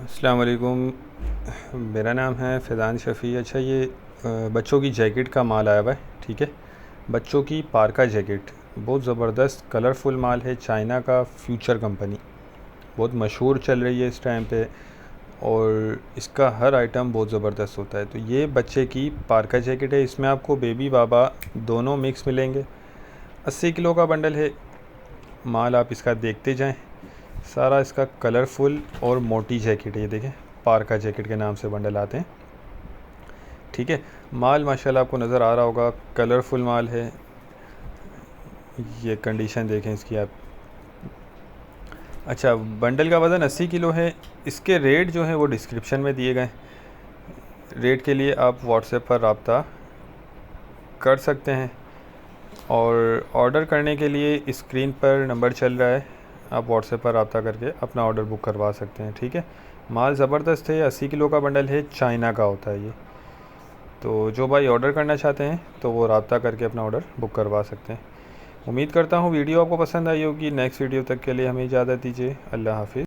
अस्सलाम वालेकुम। मेरा नाम है फैज़ान शफ़ी। अच्छा, ये बच्चों की जैकेट का माल आया हुआ है। ठीक है, बच्चों की पार्का जैकेट बहुत ज़बरदस्त कलरफुल माल है। चाइना का फ्यूचर कंपनी बहुत मशहूर चल रही है इस टाइम पे, और इसका हर आइटम बहुत ज़बरदस्त होता है। तो ये बच्चे की पार्का जैकेट है। इसमें आपको बेबी बाबा दोनों मिक्स मिलेंगे। 80 किलो का बंडल है माल। आप इसका देखते जाएं। सारा इसका कलरफुल और मोटी जैकेट है। ये देखें, पार्का जैकेट के नाम से बंडल आते हैं। ठीक है, माल माशाल्लाह आपको नज़र आ रहा होगा, कलरफुल माल है। ये कंडीशन देखें इसकी आप। अच्छा, बंडल का वज़न 80 किलो है। इसके रेट जो हैं वो डिस्क्रिप्शन में दिए गए। रेट के लिए आप व्हाट्सएप पर रब्ता कर सकते हैं, और ऑर्डर करने के लिए स्क्रीन पर नंबर चल रहा है। आप व्हाट्सएप पर रब्ता करके अपना ऑर्डर बुक करवा सकते हैं। ठीक है, माल ज़बरदस्त है। 80 किलो का बंडल है, चाइना का होता है ये। तो जो भाई ऑर्डर करना चाहते हैं तो वो रब्ता करके अपना ऑर्डर बुक करवा सकते हैं। उम्मीद करता हूँ वीडियो आपको पसंद आई होगी। नेक्स्ट वीडियो तक के लिए हमें इजाज़त दीजिए। अल्लाह हाफिज़।